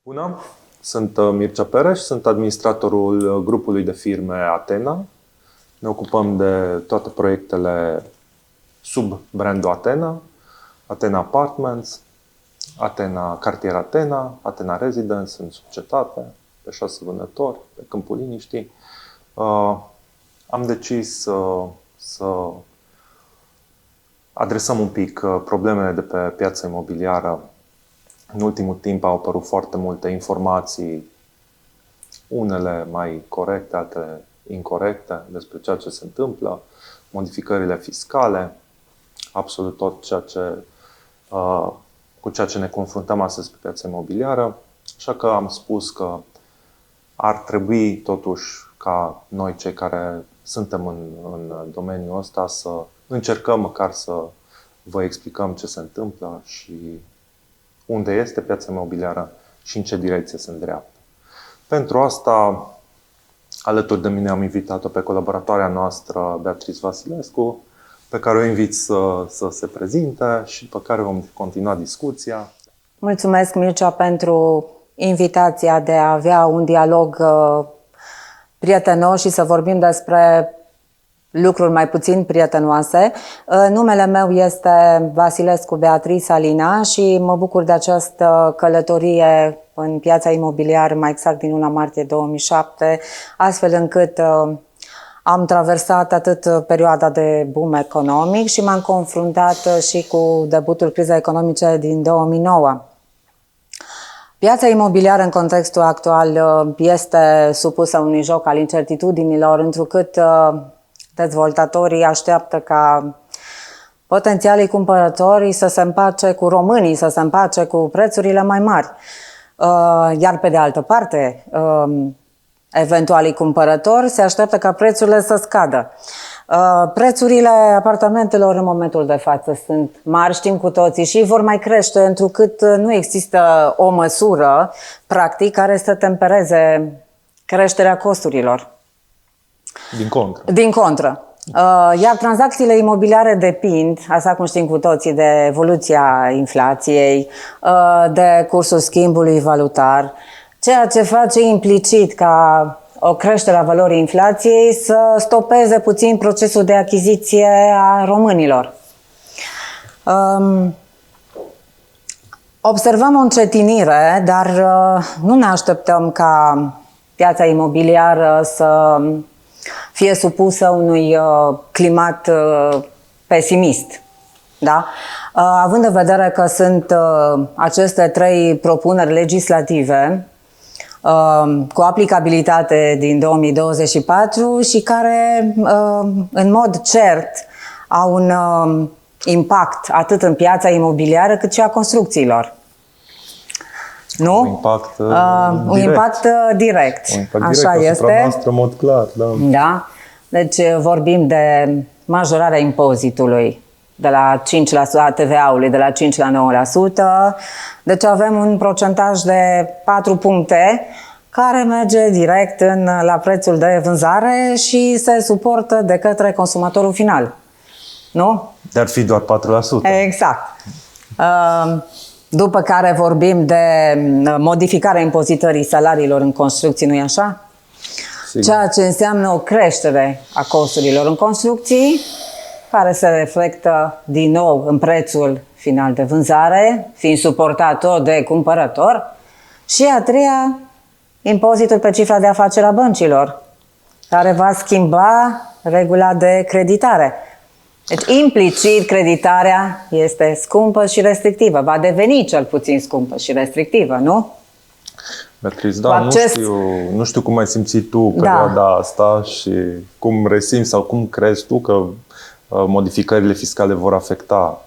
Bună! Sunt Mircea Pereș, sunt administratorul grupului de firme Athena. Ne ocupăm de toate proiectele sub brandul Athena, Athena Apartments, Athena Cartier Athena, Athena Residence în societate, pe 6 vânători, pe Câmpul Liniștii. Am decis să adresăm un pic problemele de pe piața imobiliară. În ultimul timp au apărut foarte multe informații, unele mai corecte, altele incorecte, despre ceea ce se întâmplă, modificările fiscale, absolut tot cu ceea ce ne confruntăm astăzi pe piața imobiliară. Așa că am spus că ar trebui totuși ca noi, cei care suntem în domeniul ăsta, să încercăm măcar să vă explicăm ce se întâmplă și unde este piața imobiliară și în ce direcție se îndreaptă. Pentru asta, alături de mine am invitat-o pe colaboratoarea noastră, Beatrice Vasilescu, pe care o invit să se prezinte și pe care vom continua discuția. Mulțumesc, Mircea, pentru invitația de a avea un dialog prietenos și să vorbim despre lucruri mai puțin prietenoase. Numele meu este Vasilescu Beatrice Alina și mă bucur de această călătorie în piața imobiliară, mai exact din luna martie 2007, astfel încât am traversat atât perioada de boom economic și m-am confruntat și cu debutul crizei economice din 2009. Piața imobiliară în contextul actual este supusă unui joc al incertitudinilor, întrucât dezvoltatorii așteaptă ca potențialii cumpărători să se împace cu românii, să se împace cu prețurile mai mari. Iar pe de altă parte, eventualii cumpărători se așteaptă ca prețurile să scadă. Prețurile apartamentelor în momentul de față sunt mari, știm cu toții, și vor mai crește, întrucât nu există o măsură, practic, care să tempereze creșterea costurilor. Din contră. Iar tranzacțiile imobiliare depind, așa cum știm cu toții, de evoluția inflației, de cursul schimbului valutar, ceea ce face implicit ca o creștere a valorii inflației să stopeze puțin procesul de achiziție a românilor. Observăm o încetinire, dar nu ne așteptăm ca piața imobiliară să fie supusă unui climat pesimist. Da? Având în vedere că sunt aceste 3 propuneri legislative cu aplicabilitate din 2024 și care în mod cert au un impact atât în piața imobiliară cât și a construcțiilor. Nu? Un impact un impact direct. Un impact așa direct asupra este. noastră, în mod clar. Da. Da. Deci vorbim de majorarea impozitului de la 5% a TVA-ului de la 5 la 9%. Deci avem un procentaj de 4 puncte care merge direct la prețul de vânzare și se suportă de către consumatorul final. Nu? Dar fi doar 4%. Exact. După care vorbim de modificarea impozitării salariilor în construcții, nu-i așa? Sigur. Ceea ce înseamnă o creștere a costurilor în construcții, care se reflectă din nou în prețul final de vânzare, fiind suportat tot de cumpărător. Și a treia, impozitul pe cifra de afaceri a băncilor, care va schimba regula de creditare. Deci, implicit, creditarea este scumpă și restrictivă. Va deveni cel puțin scumpă și restrictivă, nu? Beatrice, da, nu știu cum ai simțit tu perioada asta și cum resimți sau cum crezi tu că modificările fiscale vor afecta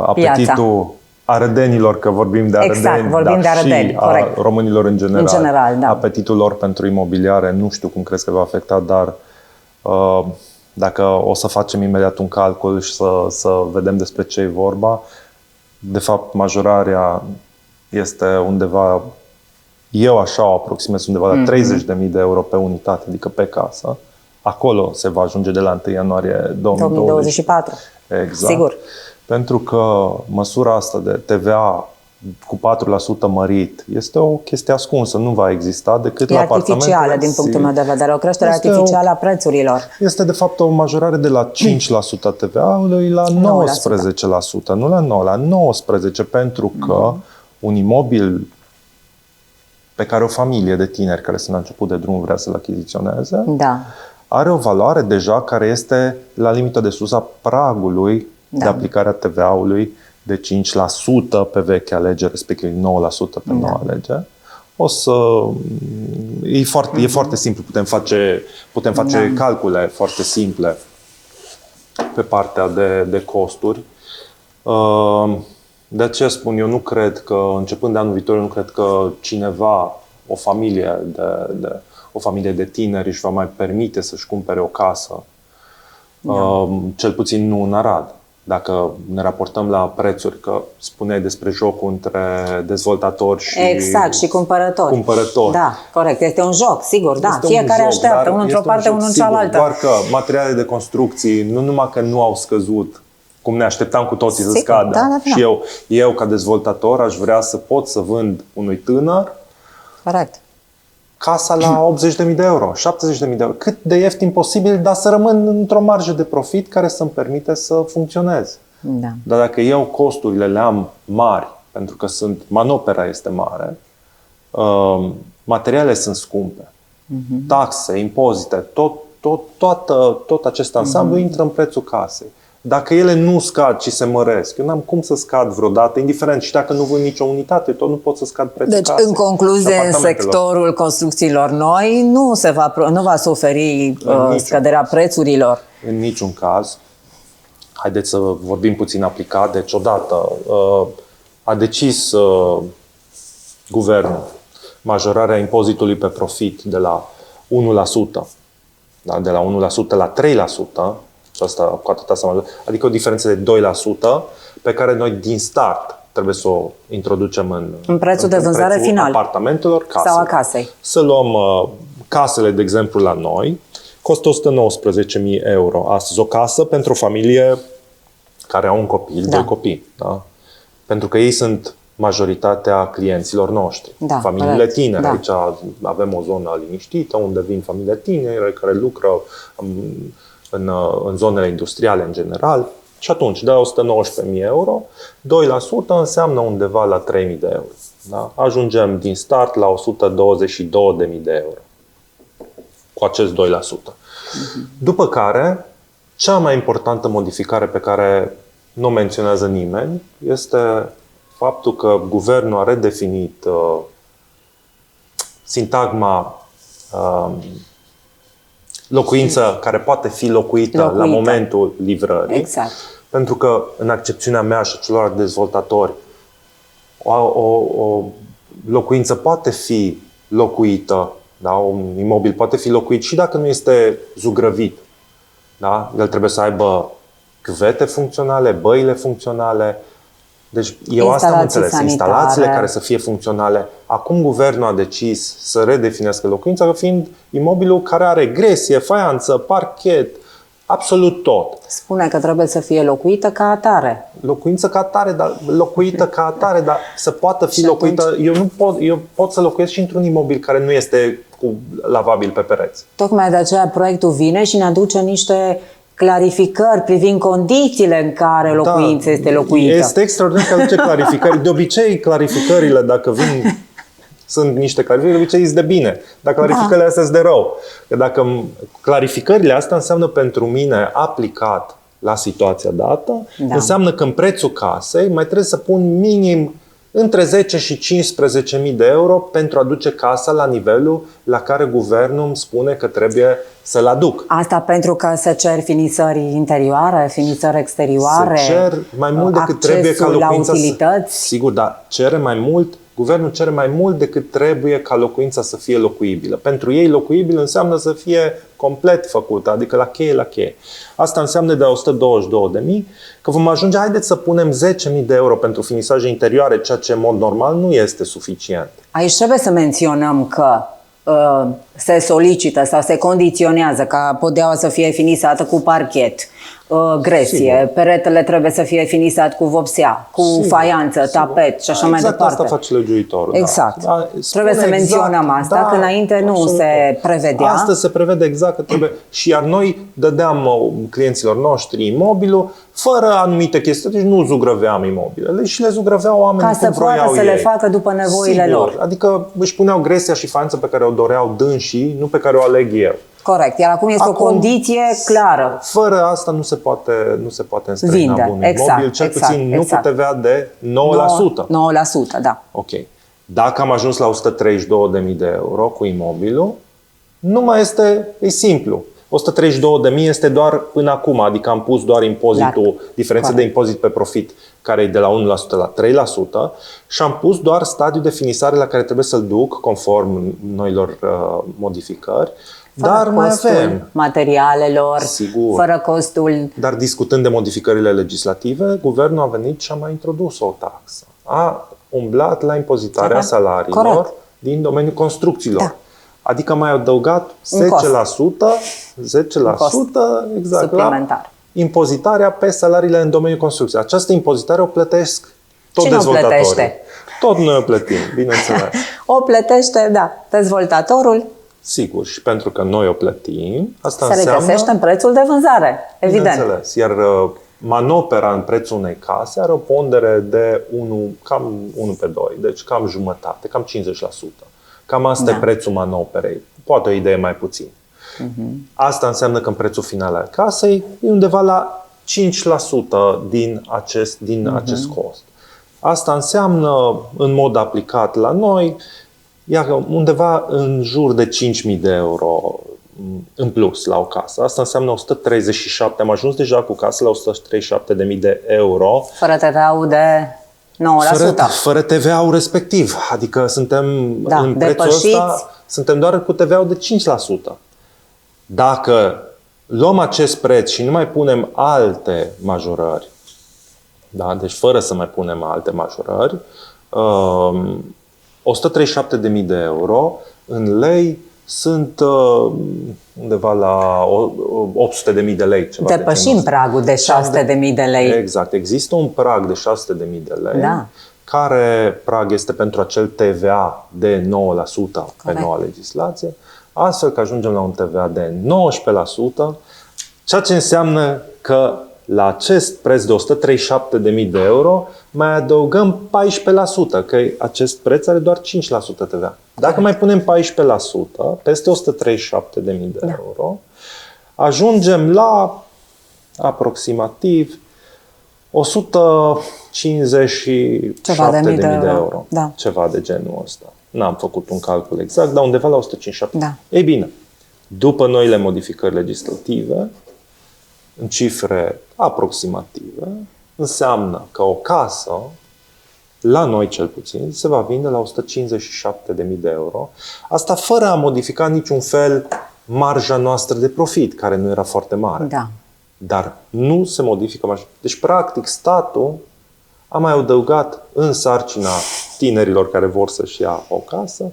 apetitul arădenilor, că vorbim de arădeni, exact, vorbim de arădeni, și corect. A românilor în general. În general, da. Apetitul lor pentru imobiliare, nu știu cum crezi că va afecta, dar dacă o să facem imediat un calcul și să vedem despre ce e vorba, de fapt majorarea este undeva, eu așa o aproximez, undeva la 30.000 de euro pe unitate, adică pe casă. Acolo se va ajunge de la 1 ianuarie 2024. Exact. Sigur. Pentru că măsura asta de TVA cu 4% mărit. Este o chestie ascunsă, nu va exista decât e la apartamentele. artificială din punctul meu de vedere, o creștere artificială a prețurilor. Este de fapt o majorare de la 5% TVA-ului la 19%, nu la 9, la 19%, pentru că un imobil pe care o familie de tineri care sunt la început de drum vrea să-l achiziționeze, Da. are o valoare deja care este la limită de sus a pragului de aplicare a TVA-ului de 5% pe vechea lege, respectiv 9% pe noua lege. E foarte simplu, putem face calcule foarte simple pe partea de costuri. De aceea spun, eu nu cred că, începând de anul viitor, nu cred că cineva, o familie de tineri își va mai permite să-și cumpere o casă, cel puțin nu în Arad. Dacă ne raportăm la prețuri, că spuneai despre jocul între dezvoltatori și exact, și cumpărători. Da, corect. Este un joc, sigur, da. Este fiecare un joc, așteaptă, unul într-o parte, unul în cealaltă. Doar că materialele de construcții, nu numai că nu au scăzut, cum ne așteptam cu toții să scadă. Da. Și eu, ca dezvoltator, aș vrea să pot să vând unui tânăr corect. casa la 80.000 de euro, 70.000 de euro, cât de ieftin posibil, dar să rămân într-o marjă de profit care să-mi permite să funcționez. Da. Dar dacă eu costurile le am mari, pentru că manopera este mare, materiale sunt scumpe, taxe, impozite, tot acest ansamblu intră în prețul casei. Dacă ele nu scad, ci se măresc, eu n-am cum să scad vreodată, indiferent, și dacă nu vând nicio unitate, tot nu pot să scad prețul casei. Deci, în concluzie, în sectorul construcțiilor noi nu va suferi scăderea prețurilor. În niciun caz. Haideți să vorbim puțin aplicat. Deci, odată, a decis guvernul majorarea impozitului pe profit de la 1%, da? De la 1% la 3%, și asta cu atâta să mă... Adică o diferență de 2% pe care noi din start trebuie să o introducem în prețul de vânzare final apartamentelor, sau a casei. Să luăm casele, de exemplu, la noi, costă 119.000 euro astăzi o casă pentru o familie care au un copil, doi copii. Da? Pentru că ei sunt majoritatea clienților noștri. Familiile tinere. Aici avem o zonă liniștită unde vin familiile tinere care lucră în zonele industriale în general. Și atunci, de la 119.000 euro, 2% înseamnă undeva la 3.000 de euro. Da? Ajungem din start la 122.000 de euro cu acest 2%. După care, cea mai importantă modificare pe care nu o menționează nimeni este faptul că guvernul a redefinit sintagma locuință care poate fi locuită la momentul livrării. Exact. Pentru că, în accepțiunea mea și a celor dezvoltatori, o locuință poate fi locuită, da? Un imobil poate fi locuit și dacă nu este zugrăvit. Da? El trebuie să aibă cuvete funcționale, băile funcționale. Deci eu asta am înțeles. Instalațiile care să fie funcționale. Acum guvernul a decis să redefinească locuința fiind imobilul care are gresie, faianță, parchet, absolut tot. Spune că trebuie să fie locuită ca atare. Locuință ca atare, dar locuită ca atare, dar să poată fi locuită. Eu pot să locuiesc și într-un imobil care nu este cu lavabil pe pereți. Tocmai de aceea proiectul vine și ne aduce niște clarificări privind condițiile în care locuința este locuită. Este extraordinar că aduce clarificări. De obicei, clarificările, dacă vin, sunt niște clarificări, de obicei sunt de bine. Dar clarificările astea sunt de rău. Că dacă clarificările astea înseamnă pentru mine aplicat la situația dată, înseamnă că în prețul casei mai trebuie să pun minim între 10 și 15.000 de euro pentru a duce casa la nivelul la care guvernul îmi spune că trebuie să-l aduc. Asta pentru că se cer finisări interioare, finisări exterioare, se cer mai mult decât trebuie ca locuința la utilități. Sigur, dar cere mai mult, guvernul cere mai mult decât trebuie ca locuința să fie locuibilă. Pentru ei locuibil înseamnă să fie complet făcută, adică la cheie la cheie. Asta înseamnă de 122.000, că vom ajunge, haideți să punem 10.000 de euro pentru finisaje interioare, ceea ce în mod normal nu este suficient. Aici trebuie să menționăm că se solicită sau se condiționează ca podeaua să fie finisată cu parchet, gresie, Sigur. peretele trebuie să fie finisat cu vopsea, cu Sigur, faianță, tapet și așa mai exact departe. asta face legiuitorul. Exact. Da. Trebuie să menționăm asta, că înainte nu absolut. se prevedea. Astăzi se prevede exact că trebuie. Și iar noi dădeam clienților noștri imobilul fără anumite chestii, deci nu zugrăveam imobilele și le zugrăveau oamenii Ca să cum vroiau poată să ei. le facă după nevoile Sigur. lor. Adică își puneau gresia și faința pe care o doreau dânsii, nu pe care o aleg eu. Corect. Iar acum este Acum, o condiție clară. Fără asta nu se poate înstrăina Vinde. bunul Exact, imobil, cel exact, puțin exact. nu cu TVA de 9%. 9%, da. Ok. Dacă am ajuns la 132.000 de euro cu imobilul, nu mai e simplu. 132.000 este doar până acum, adică am pus doar impozitul, diferența de impozit pe profit, care e de la 1% la 3% și am pus doar stadiul de finisare la care trebuie să-l duc conform noilor modificări. Fără Dar mai costul avem. materialelor, Sigur. fără costul. Dar discutând de modificările legislative, guvernul a venit și a mai introdus o taxă. A umblat la impozitarea salariilor Corect. din domeniul construcțiilor. Da. Adică a mai adăugat Un cost. 10%, exact, suplimentar. la impozitarea pe salariile în domeniul construcției. Această impozitare o plătesc tot Cine o dezvoltatorii. plătește? Tot noi o plătim, bineînțeles. O plătește, da, dezvoltatorul, Sigur, și pentru că noi o plătim, asta se înseamnă... regăsește în prețul de vânzare, evident. Bineînțeles. Iar manopera în prețul unei case are o pondere de cam 1 pe 2, deci cam jumătate, cam 50%. Cam asta e prețul manoperei. Poate o idee mai puțin. Asta înseamnă că în prețul final al casei e undeva la 5% din acest cost. Asta înseamnă, în mod aplicat la noi, iar undeva în jur de 5.000 de euro în plus la o casă. Asta înseamnă 137, am ajuns deja cu casă la 137.000 de euro. Fără TVA-ul de 9%. Fără TVA-ul respectiv. Adică suntem în prețul depășiți. ăsta, suntem doar cu TVA-ul de 5%. Dacă luăm acest preț și nu mai punem alte majorări, da? Deci fără să mai punem alte majorări, 137.000 de euro în lei sunt undeva la 800.000 de lei. Ceva Depășim pragul de 600.000 de lei. Exact. Există un prag de 600.000 de lei, Da. care prag este pentru acel TVA de 9% pe noua legislație, astfel că ajungem la un TVA de 19%, ceea ce înseamnă că la acest preț de 137.000 de euro mai adăugăm 14%, că acest preț are doar 5% TVA. Dacă mai punem 14%, peste 137.000 de euro, ajungem la aproximativ 157.000 de euro. Da. Ceva de genul ăsta. N-am făcut un calcul exact, dar undeva la 157. Da. Ei bine, după noile modificări legislative, în cifre aproximative, înseamnă că o casă, la noi cel puțin, se va vinde la 157.000 de euro. Asta fără a modifica niciun fel marja noastră de profit, care nu era foarte mare. Da. Dar nu se modifică marja. Deci, practic, statul a mai adăugat în sarcina tinerilor care vor să-și ia o casă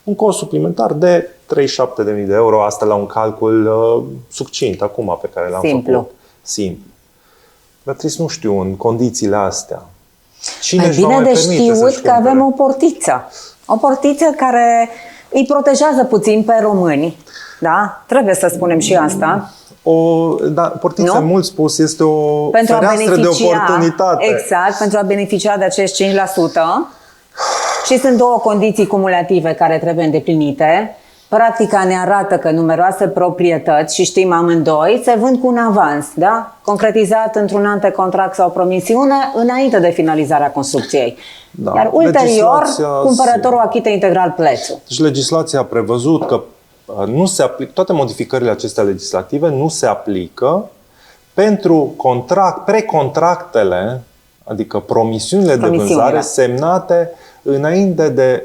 un cost suplimentar de 37.000 de euro. Asta la un calcul succint acum pe care l-am făcut. Simplu. Dar trebuie să nu știu, în condițiile astea, cine Mai își va bine mai de permite știut să-și că avem cumpere? o portiță. O portiță care îi protejează puțin pe români. Da? Trebuie să spunem și asta. Portița, Nu? mult spus, este o Pentru a fereastră de beneficia, oportunitate. exact, pentru a beneficia de acești 5%. Și sunt două condiții cumulative care trebuie îndeplinite. Practica ne arată că numeroase proprietăți, și știm amândoi, se vând cu un avans, da? Concretizat într-un antecontract sau promisiune înainte de finalizarea construcției. Da. Iar ulterior, Legislația- cumpărătorul achită integral prețul. Deci legislația a prevăzut că nu se aplică, toate modificările acestea legislative nu se aplică pentru precontractele, adică promisiunile de vânzare semnate înainte de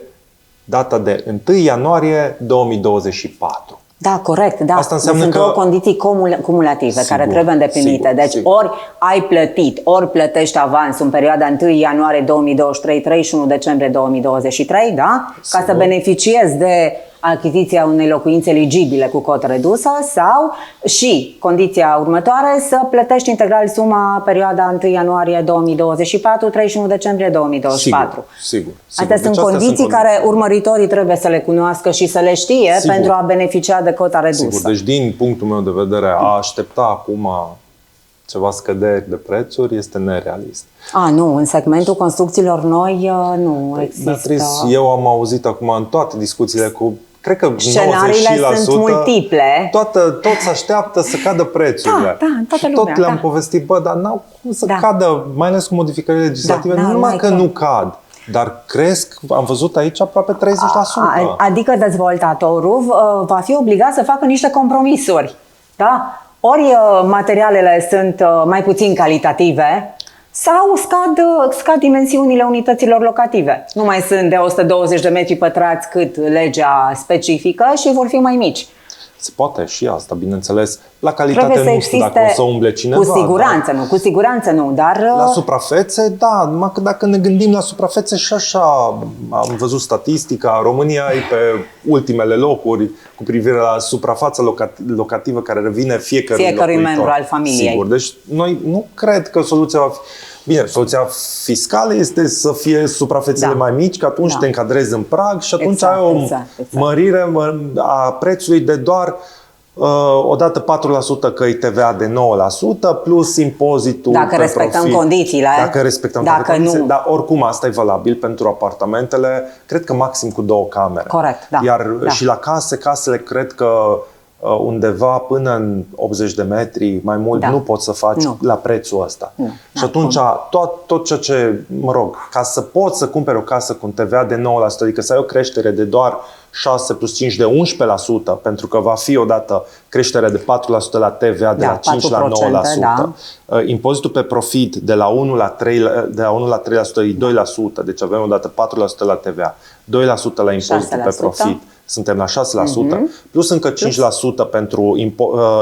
data de 1 ianuarie 2024. Da, corect, da. Asta înseamnă sunt că- două condiții cumulative care trebuie îndeplinite. sigur, Deci sigur. ori ai plătit, ori plătești avansul în perioada 1 ianuarie 2023, 31 decembrie 2023, da? Ca să Sigur. beneficiezi de achiziția unei locuințe eligibile cu cotă redusă sau și condiția următoare să plătești integral suma perioada 1 ianuarie 2024, 31 decembrie 2024. Sigur. Astea sunt condiții care urmăritorii trebuie să le cunoască și să le știe pentru a beneficia de cota redusă. Sigur. Deci din punctul meu de vedere a aștepta acum ceva scăderi de prețuri este nerealist. Nu, în segmentul construcțiilor noi nu există. Beatrice, eu am auzit acum în toate discuțiile cu, cred că 90% scenariile sunt multiple. Toți așteaptă să cadă prețurile. Da, în toată și lumea, tot le-am povestit, dar n-au cum să cadă, mai ales cu modificările legislative, nu numai că nu cad, dar cresc, am văzut aici, aproape 30%. Adică dezvoltatorul va fi obligat să facă niște compromisuri. Da? Ori materialele sunt mai puțin calitative sau scad dimensiunile unităților locative. Nu mai sunt de 120 de metri pătrați cât legea specifică și vor fi mai mici. Se poate și asta, bineînțeles. La calitate nu știu dacă o să umble cineva. Cu siguranță nu, dar... La suprafețe, da, numai că dacă ne gândim la suprafețe și așa, am văzut statistica, România e pe ultimele locuri cu privire la suprafața locativă care revine fiecărui membru al familiei. Sigur, deci noi nu cred că soluția va fi... Bine, soluția fiscală este să fie suprafețele mai mici, că atunci te încadrezi în prag și atunci ai o mărire a prețului de doar odată 4% că e TVA de 9% plus impozitul dacă respectăm profit. Condițiile. Dacă respectăm condițiile, dar oricum asta e valabil pentru apartamentele, cred că maxim cu 2 camere. Corect, da. Iar și la casele cred că undeva până în 80 de metri, mai mult nu poți să faci la prețul ăsta. Și atunci tot ceea ce, ca să poți să cumperi o casă cu un TVA de 9%, adică să ai o creștere de doar 6 plus 5 de 11%, pentru că va fi odată creșterea de 4% la TVA de la 5 la 9%. Impozitul pe profit de la 1 la 3% e 2%, deci avem odată 4% la TVA, 2% la impozitul pe profit. Suntem la 6%, plus încă 5% pentru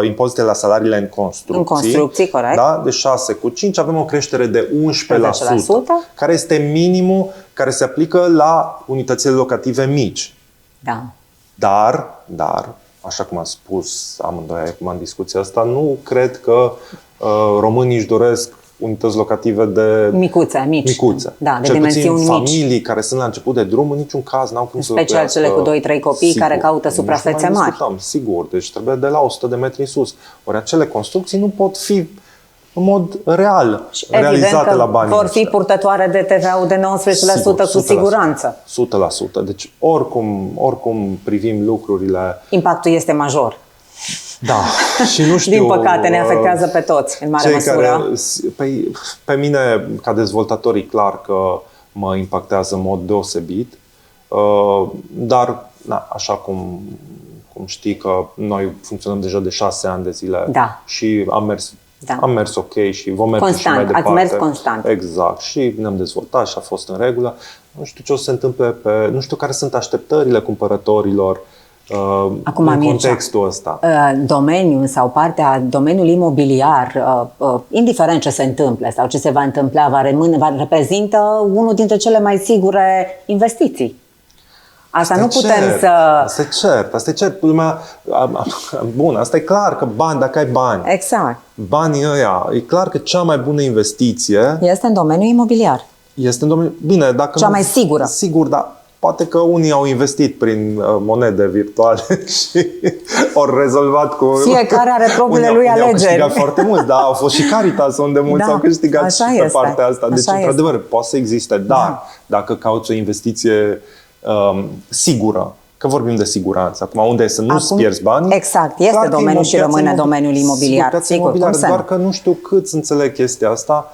impozitele la salariile în construcții. În construcții, corect. Da? De 6 cu 5 avem o creștere de 11%, care este minimul care se aplică la unitățile locative mici. Da. Dar, așa cum am spus amândoi acum în discuția asta, nu cred că românii își doresc unități locative de micuțe. Da, de cel dimensiuni puțin mici. Familii care sunt la început de drum, în niciun caz n-au cum să special cele cu 2-3 copii care caută suprafețe mari. Sigur, deci trebuie de la 100 de metri în sus. Ori acele construcții nu pot fi în mod real realizate la bani. Vor fi purtătoare de TVA-ul de 19% cu siguranță. 100%. Deci oricum privim lucrurile... Impactul este major. Da, și nu știu... Din păcate ne afectează pe toți, în mare măsură. Pe mine, ca dezvoltator, e clar că mă impactează în mod deosebit, dar, așa cum știi că noi funcționăm deja de 6 ani de zile și am mers ok și vom merge și mai departe. Ați mers constant. Exact. Și ne-am dezvoltat și a fost în regulă. Nu știu ce o să se întâmple nu știu care sunt așteptările cumpărătorilor acum, în contextul ăsta. Domeniul sau domeniul imobiliar, indiferent ce se întâmple sau ce se va întâmpla, reprezintă unul dintre cele mai sigure investiții. Asta nu putem să... Asta e cert. Bun, asta e clar că dacă ai bani. Exact. Banii ăia, e clar că cea mai bună investiție este în domeniul imobiliar. Este în domeniul... Bine, dacă cea mai sigură. Sigur, dar poate că unii au investit prin monede virtuale și au rezolvat cu... Fiecare are propriile lui alegeri. Au câștigat foarte mult, da, au fost și Caritas unde mulți au câștigat și pe partea asta. Deci, într-adevăr, poate să existe, dar dacă cauți o investiție sigură, că vorbim de siguranță, acum unde e să nu-ți pierzi banii. Exact, este domeniul și rămâne domeniul imobiliar. Sigur, doar că nu știu cât înțeleg chestia asta.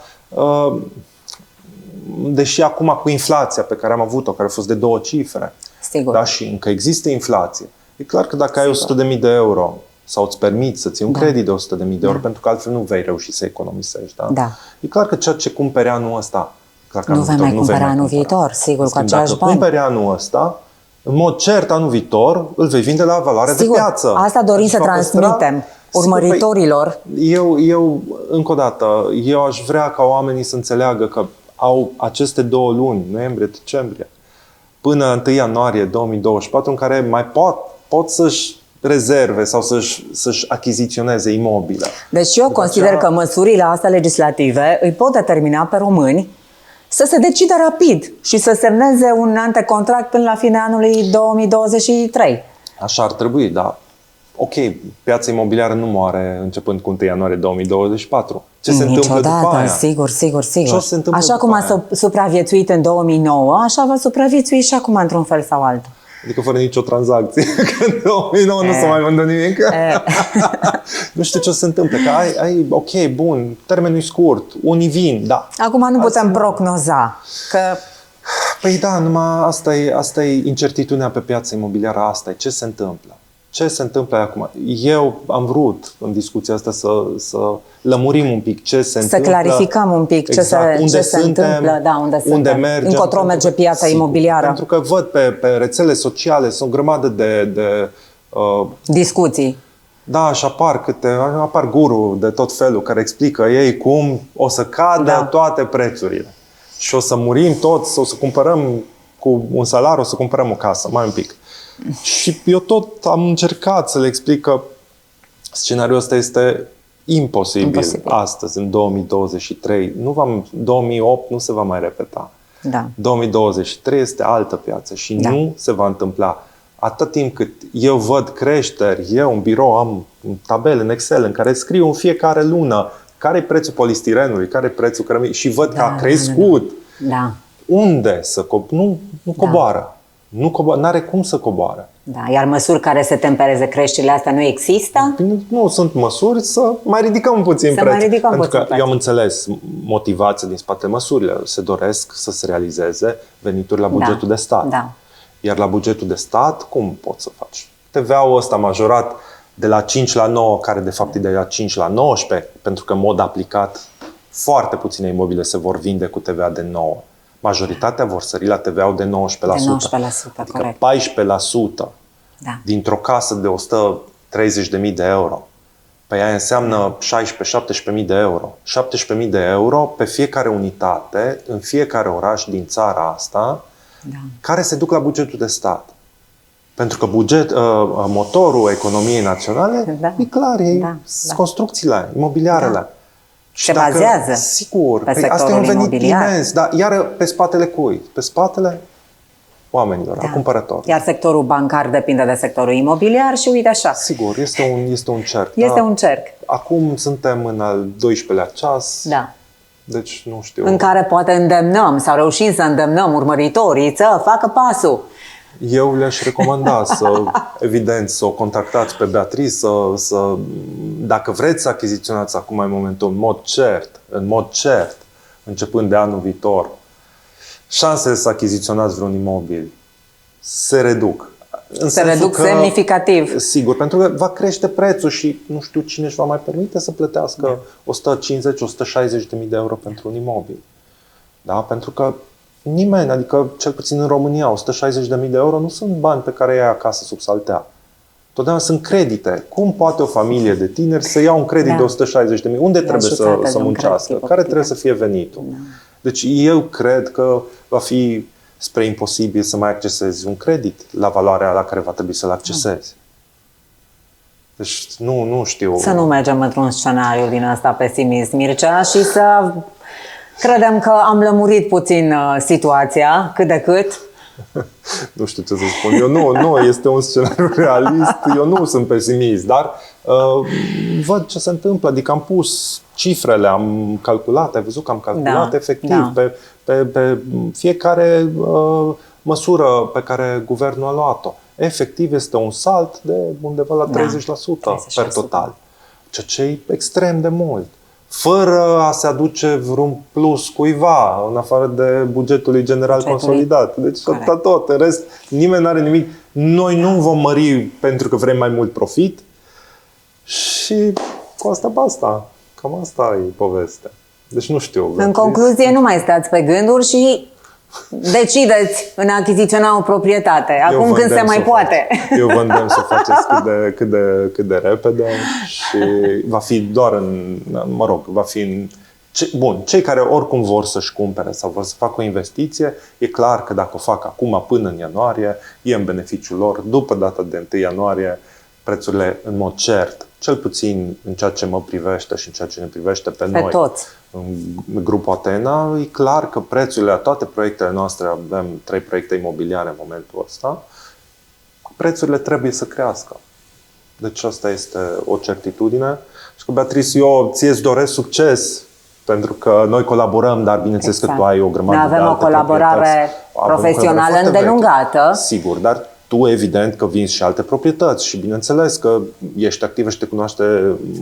Deși acum cu inflația pe care am avut-o, care a fost de 2 cifre, sigur. Da, și încă există inflație, e clar că dacă ai 100.000 de euro sau îți permiți să ții un credit de 100.000 de euro, pentru că altfel nu vei reuși să economisești, e clar că ceea ce cumperi anul ăsta, nu vei mai cumpăra anul viitor, sigur, cu același bani. Dacă cumperi anul ăsta, în mod cert anul viitor îl vei vinde la valoare de piață. Asta dorim să transmitem urmăritorilor. Eu, încă o dată, eu aș vrea ca oamenii să înțeleagă că au aceste 2 luni, noiembrie, decembrie, până 1 ianuarie 2024 în care mai pot să-și rezerve sau să-și achiziționeze imobile. Deci eu consider că măsurile astea legislative îi pot determina pe români să se decidă rapid și să semneze un antecontract până la finele anului 2023. Așa ar trebui, dar ok, piața imobiliară nu moare începând cu 1 ianuarie 2024. Ce se întâmplă după aia? Sigur. Ce se întâmplă Așa cum a supraviețuit în 2009, așa va supraviețui și acum într-un fel sau altul. Adică fără nicio tranzacție, că în 2009 nu s-a mai vândut nimic. Nu știu ce o să se întâmple, că ok, bun, termenul e scurt, unii vin, da. Acum nu putem prognoza, că... Păi da, numai asta e incertitudinea pe piața imobiliară, asta e, ce se întâmplă? Ce se întâmplă acum? Eu am vrut în discuția asta să lămurim un pic ce se întâmplă. Să clarificăm un pic ce se întâmplă, da, unde mergem, încotro merge piața imobiliară. Pentru că văd pe rețele sociale, sunt o grămadă de discuții. Da, și apar guru de tot felul care explică ei cum o să cadă toate prețurile. Și o să murim toți, o să cumpărăm cu un salariu, o să cumpărăm o casă, mai un pic. Și eu tot am încercat să le explic că scenariul ăsta este imposibil. Astăzi, în 2023. 2008 nu se va mai repeta. Da. 2023 este altă piață și nu se va întâmpla. Atât timp cât eu văd creșteri, eu în birou am un tabel în Excel în care scriu în fiecare lună care e prețul polistirenului, care e prețul cărămidei și văd că a crescut. Da. Unde să nu coboară. N-are cum să coboare. Da, iar măsuri care să tempereze creșterile astea nu există? Nu sunt măsuri să mai ridicăm puțin prețul. Pentru că eu am înțeles motivația din spatele măsurilor. Se doresc să se realizeze venituri la bugetul de stat. Da. Iar la bugetul de stat, cum poți să faci? TVA-ul ăsta majorat de la 5 la 9, care de fapt e de la 5 la 19, pentru că în mod aplicat foarte puține imobile se vor vinde cu TVA de 9. Majoritatea vor sări la TVA-ul de 19%. De 19%, adică corect. 14% dintr-o casă de 130.000 de euro. Păi aia înseamnă 16-17.000 de euro. 17.000 de euro pe fiecare unitate, în fiecare oraș din țara asta, care se duc la bugetul de stat. Pentru că motorul economiei naționale e clar, construcțiile, imobiliarele. Se bazează sigur, pe sectorul asta e un venit imobiliar. imens, dar iar pe spatele cui? Pe spatele oamenilor, a cumpărătorilor. Iar sectorul bancar depinde de sectorul imobiliar și uite așa. Sigur, este un cerc. Este un cerc. Acum suntem în al 12-lea ceas. Da. Deci nu știu. În care poate îndemnăm sau reușim să îndemnăm urmăritorii să facă pasul. Eu le-aș recomanda să o contactați pe Beatrice, dacă vreți să achiziționați acum în momentul în mod cert, începând de anul viitor, șansele să achiziționați vreun imobil se reduc. Se reduc semnificativ. Sigur, pentru că va crește prețul și nu știu cine își va mai permite să plătească 150-160.000 de euro pentru un imobil. Da? Pentru că nimeni, adică cel puțin în România, 160.000 de euro nu sunt bani pe care îi ai acasă sub saltea. Totdeauna sunt credite. Cum poate o familie de tineri să ia un credit de 160.000? Unde trebuie să muncească? Care trebuie să fie venitul? Deci eu cred că va fi spre imposibil să mai accesezi un credit la valoarea la care va trebui să-l accesezi. Deci nu știu. Să nu mergem într-un scenariu din ăsta pesimist, Mircea, și să credem că am lămurit puțin situația, cât de cât. Nu știu ce să spun. Nu, este un scenariu realist. Eu nu sunt pesimist, dar văd ce se întâmplă. Adică am pus cifrele, am calculat, ai văzut că am calculat efectiv pe fiecare măsură pe care guvernul a luat-o. Efectiv este un salt de undeva la 30% per total. Ceea ce e extrem de mult. Fără a se aduce vreun plus cuiva, în afară de bugetului general consolidat. Deci tot. În rest, nimeni nu are nimic. Noi nu vom mări pentru că vrem mai mult profit și cu asta basta. Cam asta e povestea. Deci nu știu. În concluzie, nu mai stați pe gânduri și decideți în a achiziționa o proprietate, acum când se mai poate. Eu vă îndemn să o faceți cât de repede și va fi doar va fi în Bun, cei care oricum vor să-și cumpere sau vor să facă o investiție, e clar că dacă o fac acum până în ianuarie, e în beneficiul lor. După data de 1 ianuarie, prețurile în mod cert, cel puțin în ceea ce mă privește și în ceea ce ne privește pe noi, toți. în grupul Atena, e clar că prețurile la toate proiectele noastre, avem 3 proiecte imobiliare în momentul ăsta, prețurile trebuie să crească. Deci asta este o certitudine. Și că, Beatrice, eu ție-ți doresc succes, pentru că noi colaborăm, dar bineînțeles că tu ai o grămadă Noi de avem alte o colaborare profesională foarte îndelungată. veche. Sigur, dar tu evident că vinzi și alte proprietăți și bineînțeles că ești activă și te cunoaște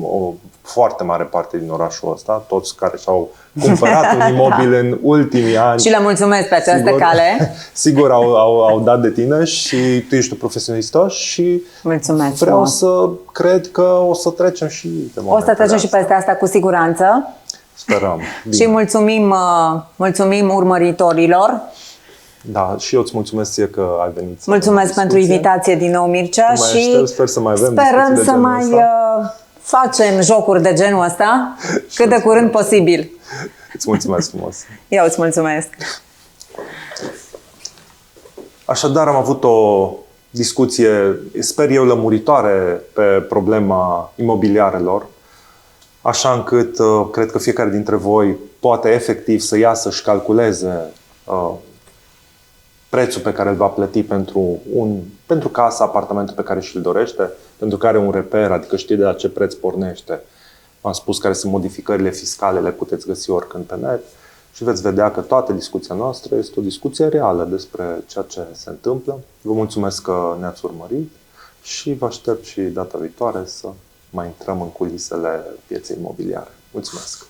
o foarte mare parte din orașul ăsta, toți care și-au cumpărat un imobil în ultimii ani. Și le mulțumesc pe această cale. Sigur au dat de tine și tu ești o profesionistă și mulțumesc vreau frumos. să cred că o să trecem și pe O să trecem și peste asta cu siguranță. Sperăm. Bine. Și mulțumim urmăritorilor. Da, și eu îți mulțumesc ție că ai venit. Mulțumesc pentru invitație din nou, Mircea, și sper să mai avem sperăm să mai facem jocuri de genul ăsta cât de curând posibil. Îți mulțumesc frumos. Eu îți mulțumesc. Așadar, am avut o discuție, sper eu, lămuritoare pe problema imobiliarelor, așa încât cred că fiecare dintre voi poate efectiv să ia să-și calculeze prețul pe care îl va plăti pentru casa, apartamentul pe care și-l dorește, pentru care are un reper, adică știe de la ce preț pornește. V-am spus care sunt modificările fiscale, le puteți găsi oricând pe net și veți vedea că toată discuția noastră este o discuție reală despre ceea ce se întâmplă. Vă mulțumesc că ne-ați urmărit și vă aștept și data viitoare să mai intrăm în culisele pieței imobiliare. Mulțumesc!